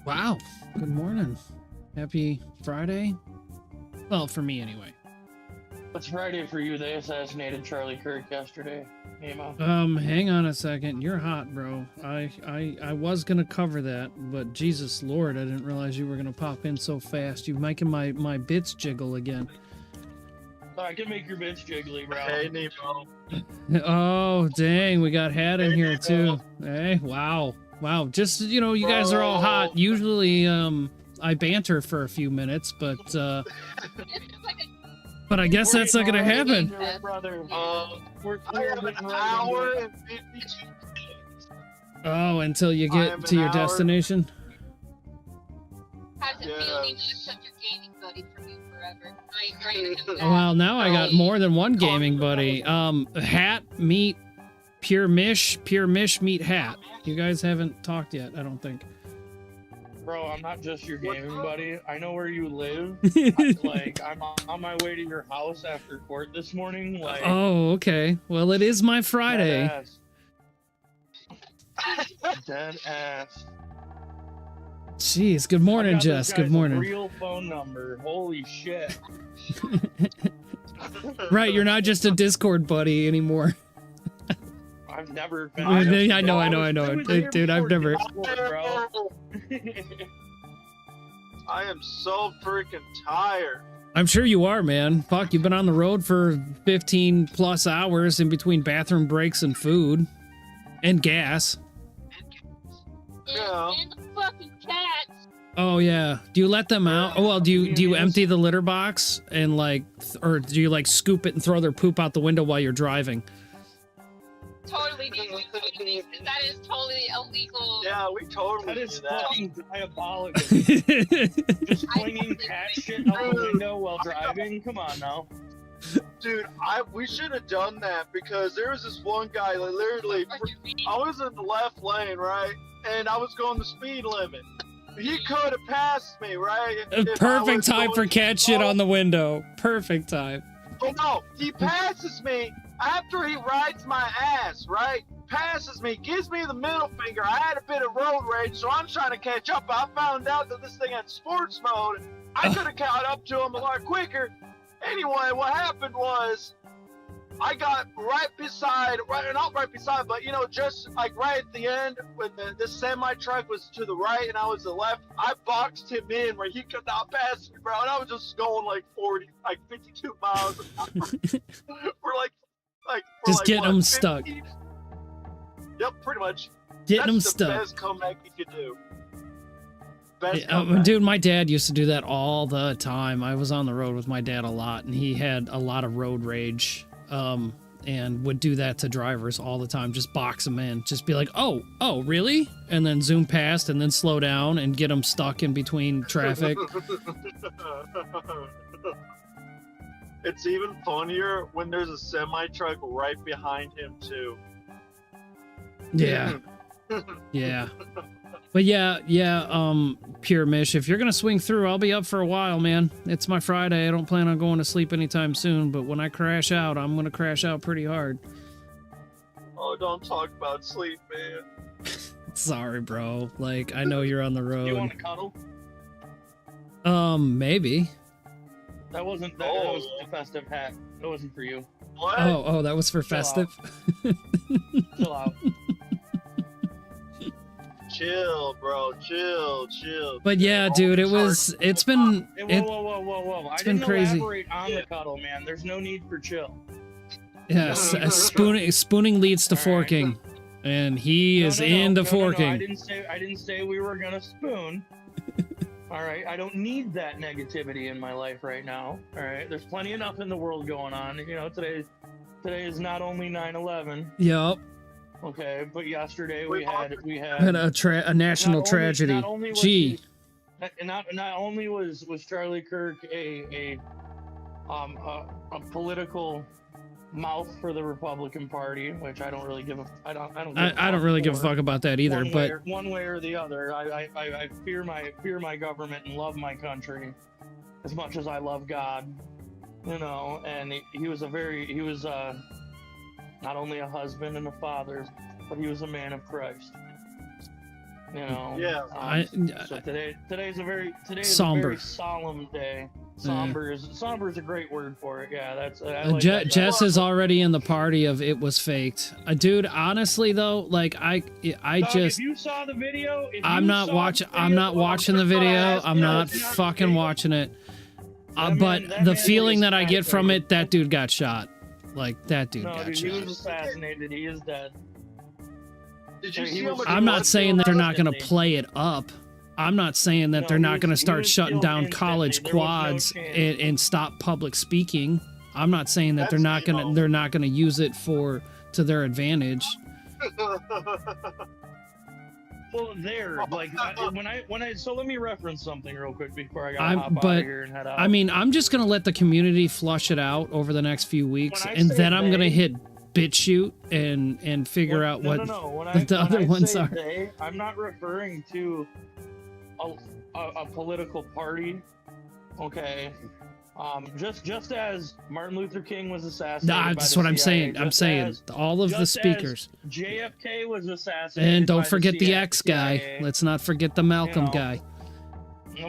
Wow. Good morning. Happy Friday. Well, for me anyway. It's Friday for you. They assassinated Charlie Kirk yesterday. NeMo. Hang on a second. You're hot, bro. I was gonna cover that, but Jesus Lord, I didn't realize you were gonna pop in so fast. You're making my bits jiggle again. I can make your bitch jiggly, bro. Hey, NeMo. Oh, dang, we got Hat in Hey, here Nemo. too. Hey, wow. Wow. Just, you know, you guys are all hot. Usually, I banter for a few minutes, but I guess that's not gonna happen. Brother. I have an hour and 52 minutes. Oh, until you get to your destination? How's it feel being such a gaming buddy for me forever? I ain't right. Well, now I got more than one gaming buddy. Hat meet Pure Mish meet Hat. You guys haven't talked yet, I don't think. Bro, I'm not just your gaming buddy. I know where you live. I'm on my way to your house after court this morning. Like, oh, okay. Well, it is my Friday. Dead ass. Dead ass. Jeez, good morning, I got Jess. this Good guy's morning. Real phone number. Holy shit. Right, you're not just a Discord buddy anymore. I've never been. I know. Dude, I've never. Bro. I am so freaking tired. I'm sure you are, man. Fuck, you've been on the road for 15 plus hours in between bathroom breaks and food and gas. Yeah. And the fucking cats. Oh yeah. Do you let them out? Oh well, do you empty the litter box and or do you scoop it and throw their poop out the window while you're driving? Totally do. That is totally illegal. Yeah, we totally That do is that. fucking diabolical. Just flinging cat shit out the window while driving? Come on now. Dude, we should have done that because there was this one guy that literally, I was in the left lane, right? And I was going the speed limit. He could have passed me, right? Perfect time for cat shit on the window. Perfect time. Oh no, he passes me after he rides my ass, right? Passes me, gives me the middle finger. I had a bit of road rage, so I'm trying to catch up. I found out that this thing had sports mode. I could have caught up to him a lot quicker. Anyway, what happened was I got not right beside, but just right at the end when this semi-truck was to the right and I was to the left, I boxed him in where he could not pass me, bro. And I was just going 52 miles. we're Just getting them 50? stuck. Yep, pretty much. Getting them That's the stuck. best comeback you could do. Dude, my dad used to do that all the time. I was on the road with my dad a lot, and he had a lot of road rage, and would do that to drivers all the time. Just box them in. Just be like, oh, really? And then zoom past, and then slow down, and get them stuck in between traffic. It's even funnier when there's a semi-truck right behind him, too. Yeah. Yeah. But yeah, Pure Mish, if you're gonna swing through, I'll be up for a while, man. It's my Friday. I don't plan on going to sleep anytime soon, but when I crash out, I'm gonna crash out pretty hard. Oh, don't talk about sleep, man. Sorry, bro. I know you're on the road. You want to cuddle? Maybe. That wasn't a festive hat. That wasn't for you. What? Oh, that was for festive? Chill out. Chill, bro. Chill. But yeah, dude, it's been... Hey, whoa. I been didn't crazy. elaborate on the cuddle, man. There's no need for chill. Yes, spooning leads to forking. And he is into forking. I didn't say we were gonna spoon. All right, I don't need that negativity in my life right now. All right, there's plenty enough in the world going on. Today is not only 9/11. Yep. Okay, but yesterday we had a national tragedy. Not only was Gee. not only was Charlie Kirk a political mouth for the Republican Party, which I don't really give a I don't really give a fuck about that either. One way or the other, I fear my government and love my country as much as I love God, And he was not only a husband and a father, but he was a man of Christ. You know. Yeah. So today's a very Somber. solemn day. Somber is a great word for it. Yeah, that's Jess is already in the party of it was faked. Dude, honestly though, like I Dog, just if you saw the video, I'm not watching the video. I'm not fucking watching it. But the feeling that I get from it, that dude got shot. Like that dude got shot. He was assassinated. He is dead. Did you see how much I'm not blood saying that they're spilled not going to play it up. I'm not saying that they're not going to start shutting down college quads and stop public speaking. I'm not saying that they're not going to use it to their advantage. Well, so let me reference something real quick before I gotta hop out of here and head out. I mean, I'm just going to let the community flush it out over the next few weeks, and then I'm going to hit BitChute and figure out what the other ones are. I'm not referring to a political party, okay? Just as Martin Luther King was assassinated. Nah, that's what I'm saying. I'm saying all of the speakers. JFK was assassinated. And don't forget the X guy. Let's not forget the Malcolm guy.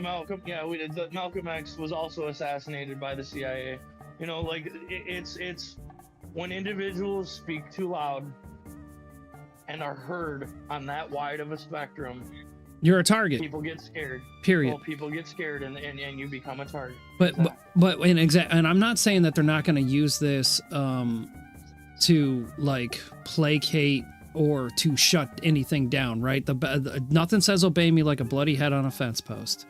Malcolm, Malcolm X was also assassinated by the CIA. You know, like it's when individuals speak too loud and are heard on that wide of a spectrum. You're a target. People get scared. Period. Well, people get scared, and you become a target. But and I'm not saying that they're not going to use this to like placate or to shut anything down, right? Nothing says obey me like a bloody head on a fence post.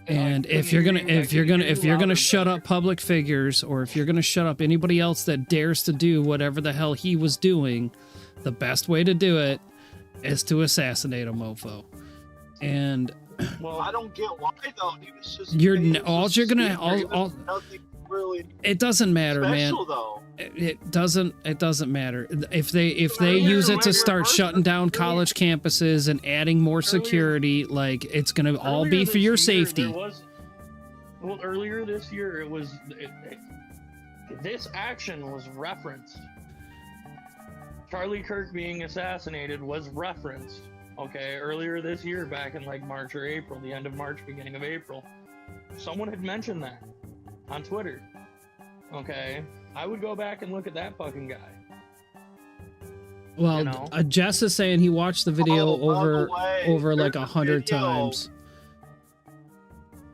And if you're gonna shut up public figures, or if you're gonna shut up anybody else that dares to do whatever the hell he was doing, the best way to do it is to assassinate a mofo. And well, I don't get why though. He was just nothing really. It doesn't matter, man. Though. It doesn't matter if they use it to start shutting down college campuses and adding more security. Like it's gonna all be for your safety. Earlier this year, this action was referenced. Charlie Kirk being assassinated was referenced. Okay, earlier this year, back in like March or April, the end of March, beginning of April, someone had mentioned that on Twitter. Okay, I would go back and look at that fucking guy. Well, Jess is saying he watched the video over like 100 times.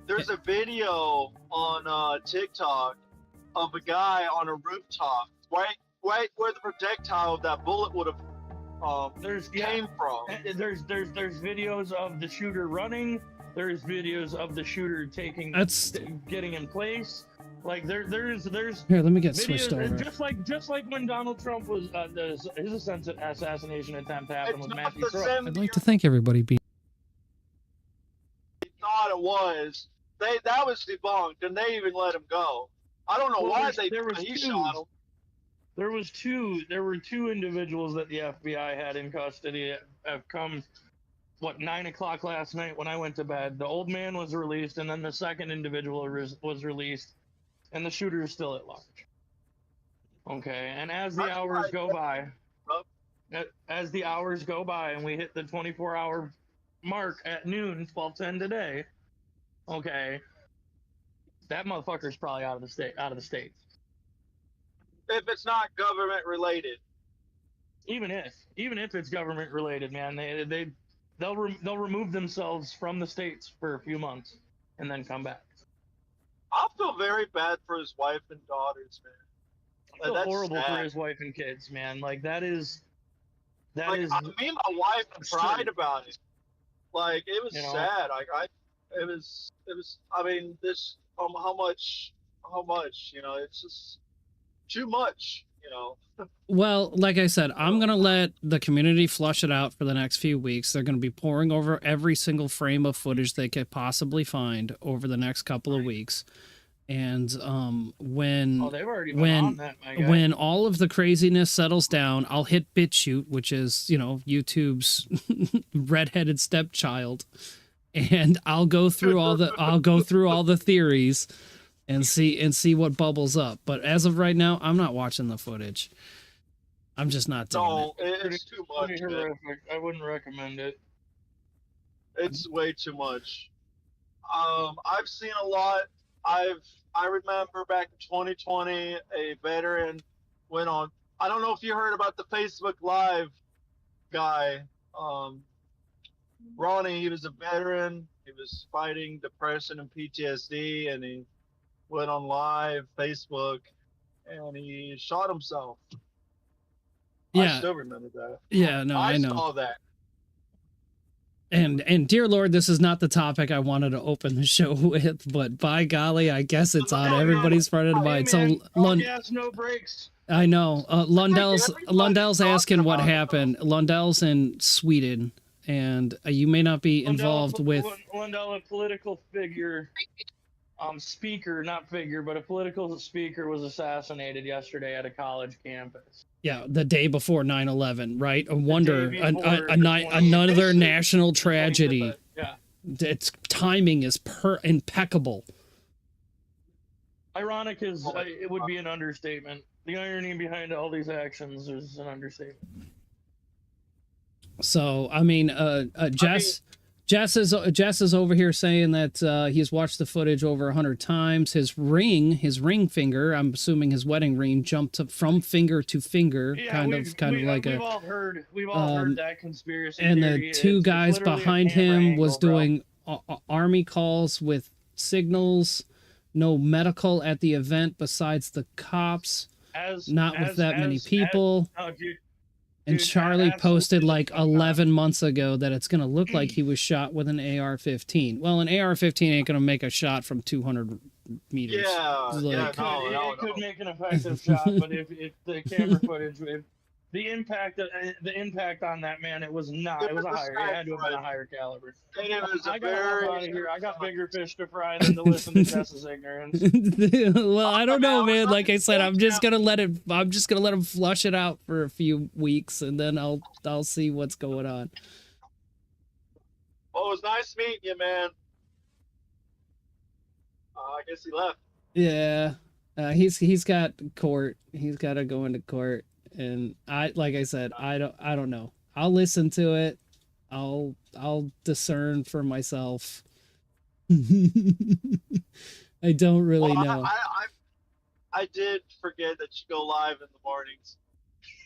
There's a video on TikTok of a guy on a rooftop, right where the projectile of that bullet would have came from. There's videos of the shooter running. There's videos of the shooter getting in place. Like there's here. Let me get switched over. Just like when Donald Trump was his assassination attempt happened with Matthew Crook. I'd like to thank everybody. Thought it was. That was debunked, and they even let him go. I don't know why he shot him. There were two individuals that the FBI had in custody that have come, 9 o'clock last night when I went to bed. The old man was released, and then the second individual was released, and the shooter is still at large. Okay, and as the hours go by, and we hit the 24-hour mark at noon, 12:10 today, okay, that motherfucker's probably out of the state. If it's not government related, even if it's government related, man, they'll remove themselves from the states for a few months and then come back. I feel very bad for his wife and daughters, man. I feel horrible for his wife and kids, man. Like that is. Me and my wife cried about it. Like it was sad. Like it was. I mean, this how much? It's just too much, Well, like I said, I'm going to let the community flush it out for the next few weeks. They're going to be pouring over every single frame of footage they could possibly find over the next couple of weeks. And when all of the craziness settles down, I'll hit BitChute, which is, YouTube's redheaded stepchild, and I'll go through all the theories and see what bubbles up. But as of right now, I'm not watching the footage. I'm just not doing it. It's too much. Horrific. I wouldn't recommend it. It's way too much. I've seen a lot. I remember back in 2020, a veteran went on. I don't know if you heard about the Facebook Live guy. Um, Ronnie, he was a veteran. He was fighting depression and PTSD, and he went on live Facebook and he shot himself. Yeah. I still remember that. Yeah, no, I know. saw that. And dear Lord, this is not the topic I wanted to open the show with, but by golly, I guess it's on everybody's front of mind. Hey, So gas, no brakes. I know. Lundell's asking what happened. Lundell's in Sweden, and you may not be involved with Lundell, a political figure, speaker, not figure, but a political speaker was assassinated yesterday at a college campus. Yeah, the day before 9/11, right? A wonder, before another national tragedy. Yeah. Its timing is impeccable. Ironic is it would be an understatement. The irony behind all these actions is an understatement. So, I mean, Jess is over here saying that he's watched the footage over 100 times. His ring finger, I'm assuming his wedding ring, jumped up from finger to finger, Yeah, we've all heard that conspiracy. And theory. the two guys behind him was doing army calls with signals. No medical at the event besides the cops. Not with that many people. And Charlie posted like 11 months ago that it's going to look like he was shot with an AR-15. Well, an AR-15 ain't going to make a shot from 200 meters. Yeah, Like, it could make an effective shot, but if the camera footage, the impact on that man, it was not. It was a higher. It had to have been a higher caliber. And it was I got out of here. I got bigger fish to fry than to listen to Jess's ignorance. Well, I don't know, man. Like I said, I'm just gonna let him flush it out for a few weeks, and then I'll see what's going on. Well, it was nice meeting you, man. I guess he left. Yeah, he's got court. He's got to go into court, and like I said, I don't know. I'll listen to it. I'll discern for myself. I don't really know. I did forget that you go live in the mornings.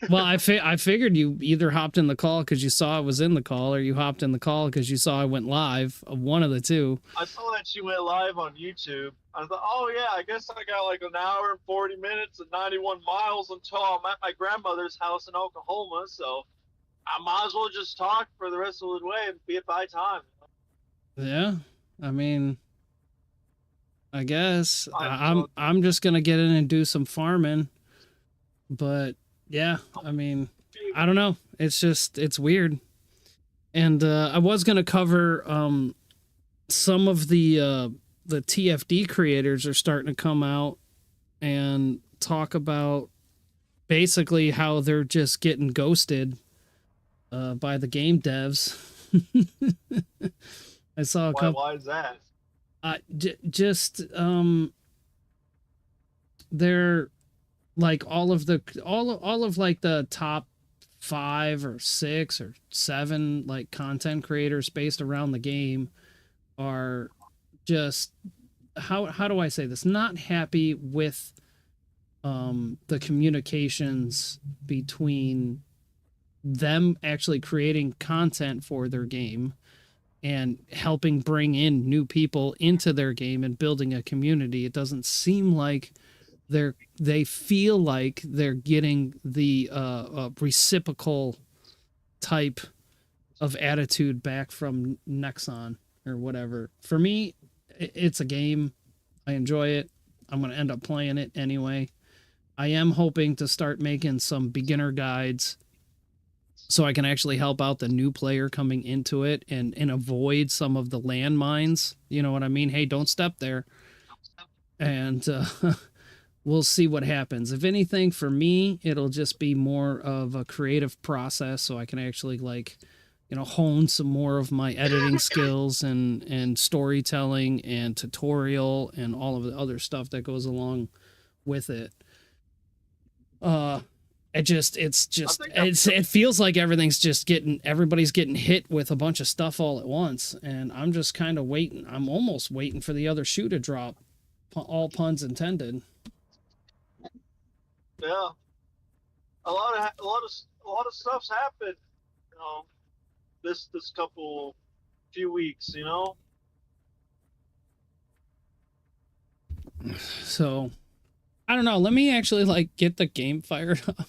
Well, I figured you either hopped in the call because you saw I was in the call, or you hopped in the call because you saw I went live. One of the two. I saw that you went live on YouTube. I thought, oh yeah, I guess I got like an hour and 40 minutes and 91 miles until I'm at my grandmother's house in Oklahoma, so I might as well just talk for the rest of the way and be it by time. Yeah, I mean, I guess I'm just gonna get in and do some farming, but yeah, I mean, I don't know. It's weird, and I was gonna cover some of the TFD creators are starting to come out and talk about basically how they're just getting ghosted by the game devs. I saw a couple. Why is that? They're like all of like the top 5 or 6 or 7 like content creators based around the game are just how do I say this? Not happy with the communications between them actually creating content for their game and helping bring in new people into their game and building a community. It doesn't seem like they feel like they're getting the reciprocal type of attitude back from Nexon or whatever. For me, it's a game. I enjoy it. I'm going to end up playing it anyway. I am hoping to start making some beginner guides so I can actually help out the new player coming into it and avoid some of the landmines. You know what I mean? Hey, don't step there. And we'll see what happens. If anything, for me, it'll just be more of a creative process so I can actually hone some more of my editing skills and storytelling and tutorial and all of the other stuff that goes along with it. It feels like everybody's getting hit with a bunch of stuff all at once, and I'm just kind of waiting. I'm almost waiting for the other shoe to drop, all puns intended. Yeah, a lot of stuff's happened, you know, this few weeks, you know. So, I don't know. Let me actually like get the game fired up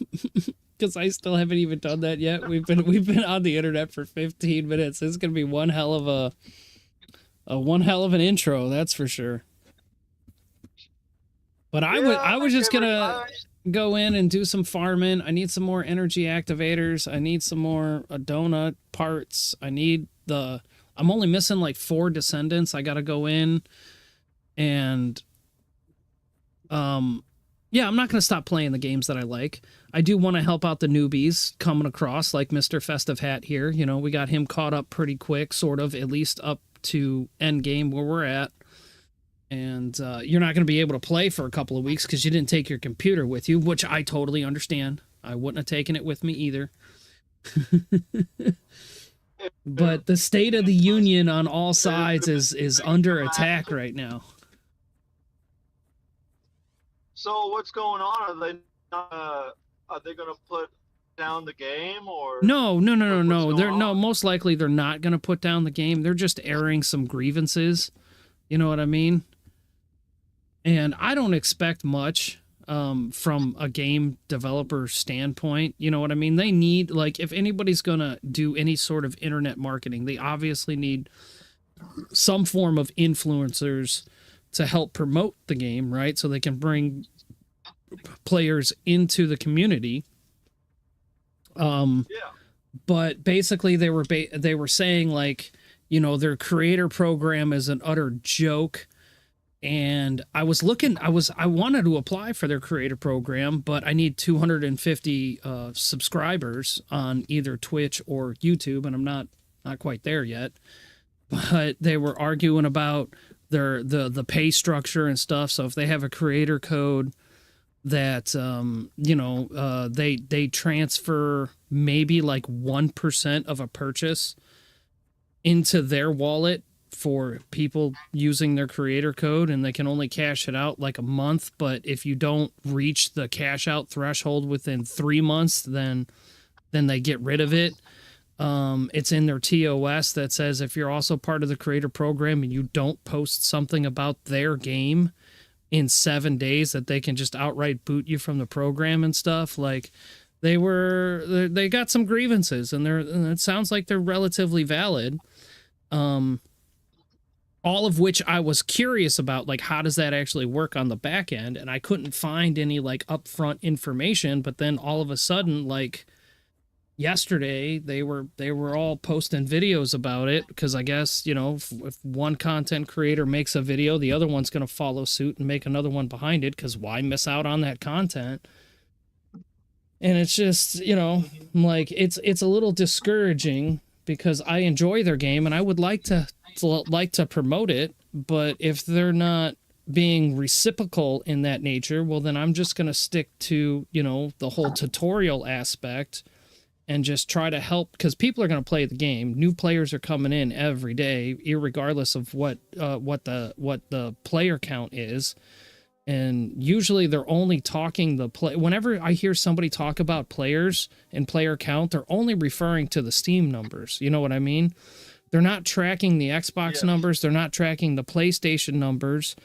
because I still haven't even done that yet. We've been on the internet for 15 minutes. This is gonna be one hell of an intro, that's for sure. But I was just gonna go in and do some farming. I need some more energy activators. I need some more donut parts. I'm only missing like 4 descendants. I gotta go in and yeah, I'm not going to stop playing the games that I like. I do want to help out the newbies coming across, like Mr. Festive Hat here. You know, we got him caught up pretty quick, sort of, at least up to end game where we're at. And you're not going to be able to play for a couple of weeks because you didn't take your computer with you, which I totally understand. I wouldn't have taken it with me either. But the state of the union on all sides is under attack right now. So what's going on? Are they going to put down the game or No. Most likely they're not going to put down the game. They're just airing some grievances. You know what I mean? And I don't expect much from a game developer standpoint. You know what I mean? They need, like, if anybody's going to do any sort of internet marketing, they obviously need some form of influencers to help promote the game, right? So they can bring players into the community. But basically they were saying, like, you know, their creator program is an utter joke. And I wanted to apply for their creator program, but I need 250 subscribers on either Twitch or YouTube, and I'm not quite there yet. But they were arguing about the pay structure and stuff. So if they have a creator code that they transfer maybe like 1% of a purchase into their wallet for people using their creator code, and they can only cash it out like a month. But if you don't reach the cash out threshold within 3 months, then they get rid of it. It's in their TOS that says if you're also part of the creator program and you don't post something about their game in 7 days, that they can just outright boot you from the program and stuff. Like, they got some grievances, and it sounds like they're relatively valid. All of which I was curious about, like, how does that actually work on the back end? And I couldn't find any like upfront information, but then all of a sudden, like, yesterday they were all posting videos about it, because I guess, you know, if one content creator makes a video, the other one's going to follow suit and make another one behind it, because why miss out on that content? And it's just, you know, like, it's a little discouraging, because I enjoy their game and I would like to promote it, but if they're not being reciprocal in that nature, well, then I'm just going to stick to, you know, the whole tutorial aspect and just try to help, because people are going to play the game. New players are coming in every day, irregardless of what the player count is. And usually they're only talking whenever I hear somebody talk about players and player count, they're only referring to the Steam numbers. You know what I mean? They're not tracking the Xbox numbers. They're not tracking the PlayStation numbers.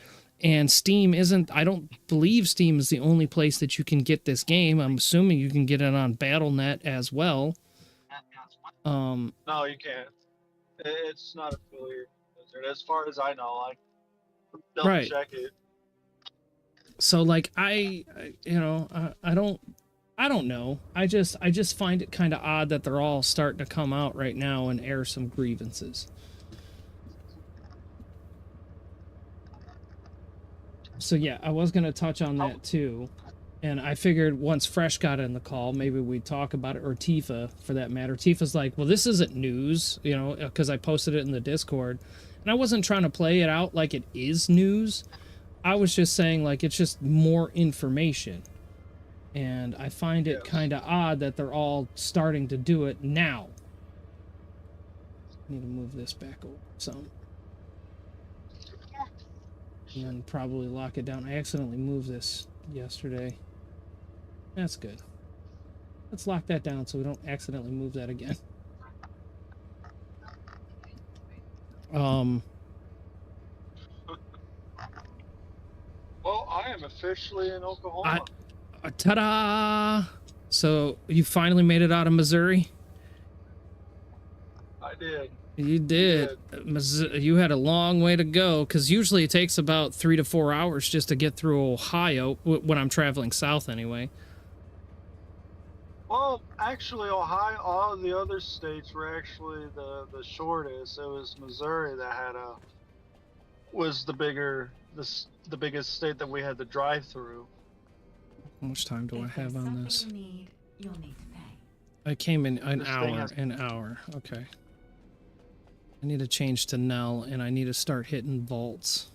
And Steam I don't believe Steam is the only place that you can get this game. I'm assuming you can get it on Battle.net as well. No, you can't. It's not affiliated. As far as I know, I double check it. So, like, I don't know. I just find it kind of odd that they're all starting to come out right now and air some grievances. So yeah, I was going to touch on that too. And I figured once Fresh got in the call, maybe we'd talk about it, or Tifa for that matter. Tifa's like, well, this isn't news, you know, because I posted it in the Discord. And I wasn't trying to play it out like it is news. I was just saying, like, it's just more information. And I find it Yes. kind of odd that they're all starting to do it now. I need to move this back over some. And then probably lock it down. I accidentally moved this yesterday. That's good. Let's lock that down so we don't accidentally move that again. Well, I am officially in Oklahoma. Ta-da! So you finally made it out of Missouri? I did. You did. You had a long way to go, because usually it takes about 3 to 4 hours just to get through Ohio, when I'm traveling south anyway. Well, actually, Ohio, all of the other states were actually the shortest. It was Missouri that had was the biggest state that we had to drive through. How much time do I have on this? You'll need to pay. I came in an This thing hour. Okay. I need to change to Nell, and I need to start hitting vaults.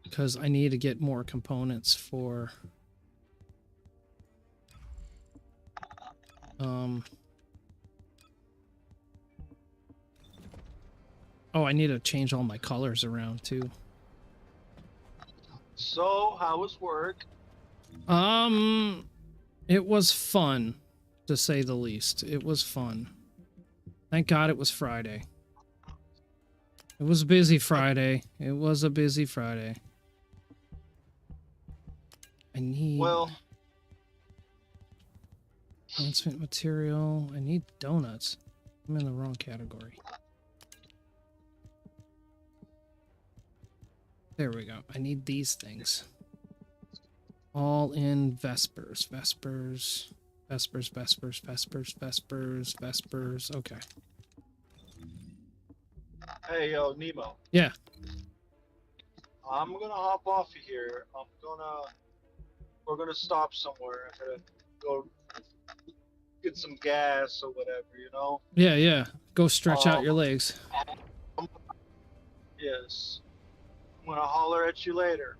Because I need to get more components for... Oh, I need to change all my colors around, too. So, how was work? It was fun, to say the least. It was fun. Thank God it was Friday. It was a busy Friday. It was a busy Friday. I need... Well, enhancement material. I need donuts. I'm in the wrong category. There we go. I need these things. All in Vespers. Vespers. Vespers, Vespers, Vespers, Vespers, Vespers. Okay. hey, yo, NeMo. Yeah. I'm gonna hop off of here. We're gonna stop somewhere. I'm gonna go get some gas or whatever, you know? Yeah, yeah. Go stretch out your legs. Yes. I'm gonna holler at you later.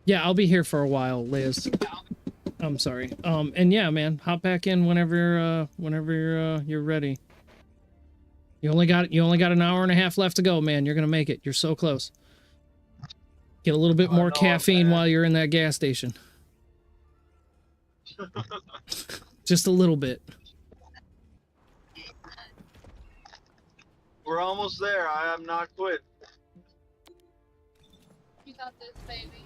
Yeah, I'll be here for a while, Liz. I'm sorry. And yeah, man, hop back in whenever you're ready. You only got an hour and a half left to go, man. You're gonna make it. You're so close. Get a little bit more caffeine while you're in that gas station. Just a little bit. We're almost there. I am not quit. You got this, baby.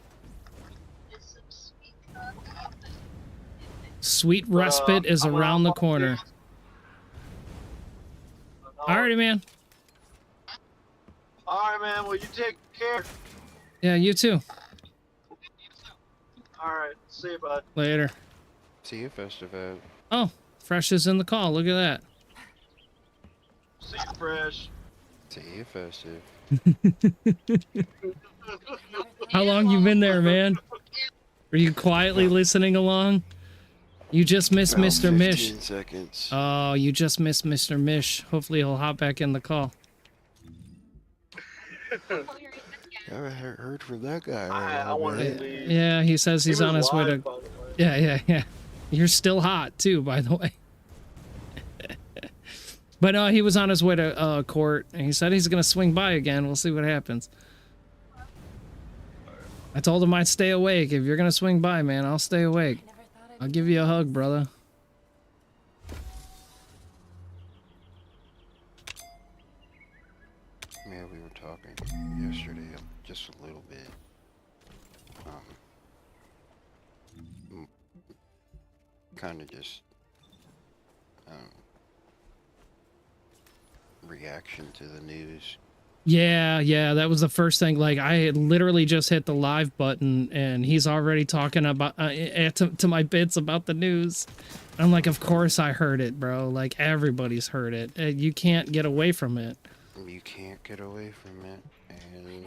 It's some sweet coffee. Sweet respite is I'm gonna around the hop off corner. here. Alrighty, man. Alright, man. Well, you take care. Yeah, you too. Alright. See you, bud. Later. See you, Festival. Oh, Fresh is in the call. Look at that. See you, Fresh. See you, Festive. How long you been there, man? Are you quietly listening along? You just missed About Mr. Mish. 15 seconds. Oh, you just missed Mr. Mish. Hopefully he'll hop back in the call. Never heard from that guy. I wanted to leave. Yeah, he says he's He was on his way to... live, by the way. Yeah. You're still hot, too, by the way. But he was on his way to court, and he said he's going to swing by again. We'll see what happens. I told him I'd stay awake. If you're going to swing by, man, I'll stay awake. I'll give you a hug, brother. Yeah, we were talking yesterday just a little bit. Kind of just reaction to the news. Yeah, that was the first thing. Like, I had literally just hit the live button, and he's already talking about to my bits about the news. I'm like, of course I heard it, bro. Like, everybody's heard it. You can't get away from it. You can't get away from it, and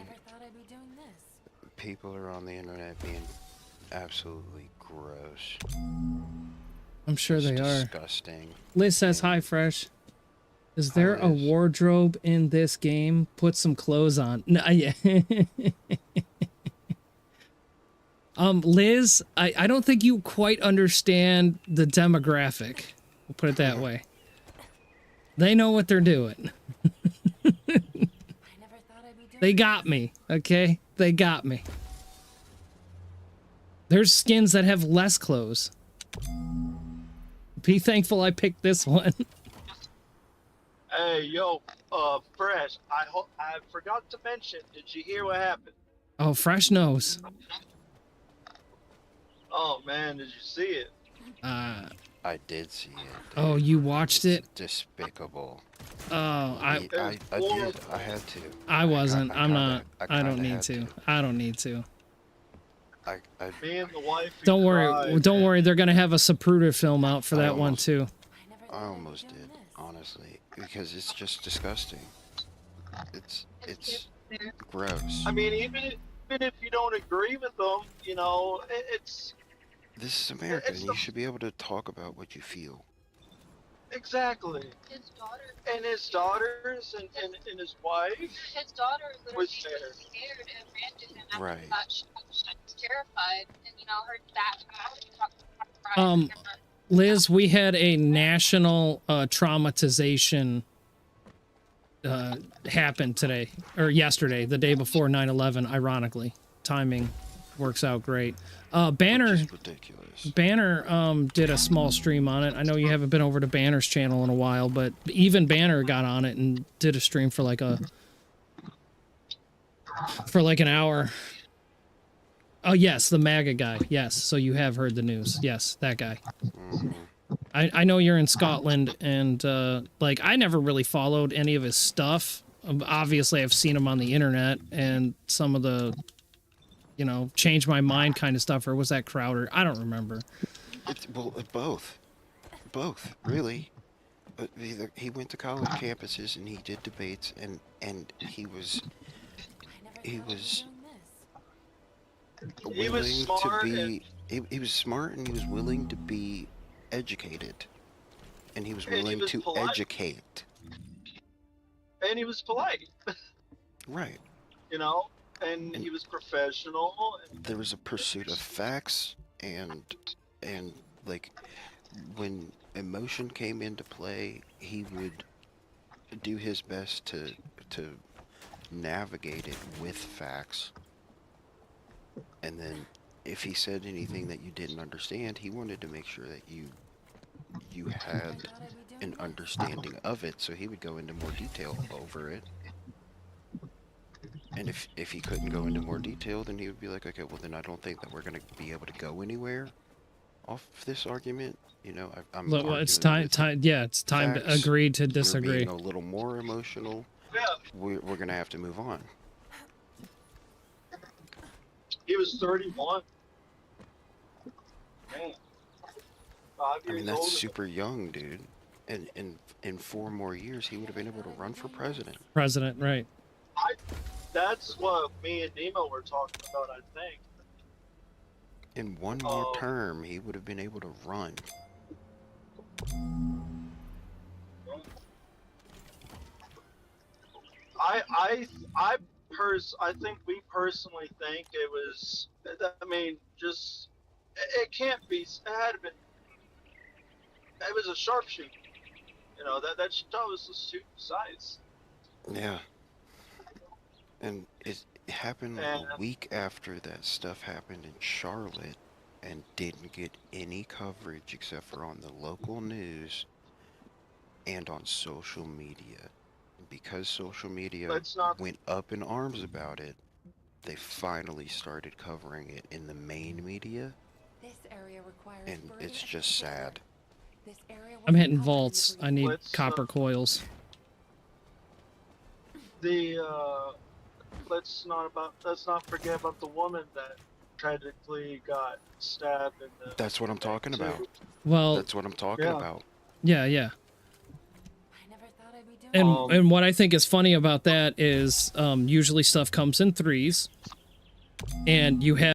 people are on the internet being absolutely gross. I'm sure It's they are. disgusting. Liz says, hi, Fresh. Is there a Liz. wardrobe in this game? Put some clothes on. No, yeah. Liz, I don't think you quite understand the demographic. We'll put it that way. They know what they're doing. They got me, okay? They got me. There's skins that have less clothes. Be thankful I picked this one. Hey, yo, Fresh, I forgot to mention, did you hear what happened? Oh, Fresh knows. Oh, man, did you see it? I did see it. Oh, you watched it? Despicable. Oh, I did. I had to. I wasn't. I'm not. I don't kinda need had to. I don't need to. Me and the wife. Don't worry. Don't worry. They're gonna have a Zapruder film out for that one too. I almost did, honestly, because it's just disgusting. It's gross. I mean, even if you don't agree with them, you know, it's This is America, and you should be able to talk about what you feel. exactly. His daughter. And his daughters and his wife. His daughter literally Was was there. scared and ran to him after Right. that. She was terrified, and you know, her dad. Liz, we had a national traumatization happen today or yesterday, the day before 9/11. Ironically, timing works out great. Banner. Which is ridiculous. Banner did a small stream on it. I know you haven't been over to Banner's channel in a while, but even Banner got on it and did a stream for like an hour. Oh yes, the MAGA guy. Yes, so you have heard the news. Yes, that guy. Mhm. I know you're in Scotland, and like I never really followed any of his stuff. Obviously, I've seen him on the internet and some of the, you know, change my mind kind of stuff. Or was that Crowder? I don't remember. Well, both, really. He went to college campuses and he did debates, and he was willing smart to be. He was smart and he was willing to be educated, and he was And he willing was to polite. educate. And he was polite, Right. you know, and he was professional. And There was a pursuit of facts, and like when emotion came into play, he would do his best to navigate it with facts. And then if he said anything that you didn't understand, he wanted to make sure that you had an understanding of it, so he would go into more detail over it. And if he couldn't go into more detail, then he would be like, okay, well then I don't think that we're going to be able to go anywhere off this argument. You know, I'm Well, it's arguing time. with Yeah, it's time to facts. agree to You're disagree. being a little more emotional. yeah, We're going to have to move on. he was 31. Man. 5 I years mean, that's old. super young, dude. And in 4 more years, he would have been able to run for president. President, right? That's what me and NeMo were talking about, I think. In one more Oh. term, he would have been able to run. I think we personally think it was. I mean, just it can't be. It had been. It was a sharpshooter. You know that shot was just shooting sights. Yeah. And it happened like a week after that stuff happened in Charlotte, and didn't get any coverage except for on the local news and on social media. Because social media Let's not. went up in arms about it, they finally started covering it in the main media, This area requires and further it's just sad. This area I'm wasn't hitting covered vaults. until I need Let's, copper coils. Let's not forget about the woman that tragically got stabbed in the. That's what I'm talking too. about. Well, That's what I'm talking Yeah. about. yeah. I never thought I'd be doing And what I think is funny about that is usually stuff comes in threes, and you have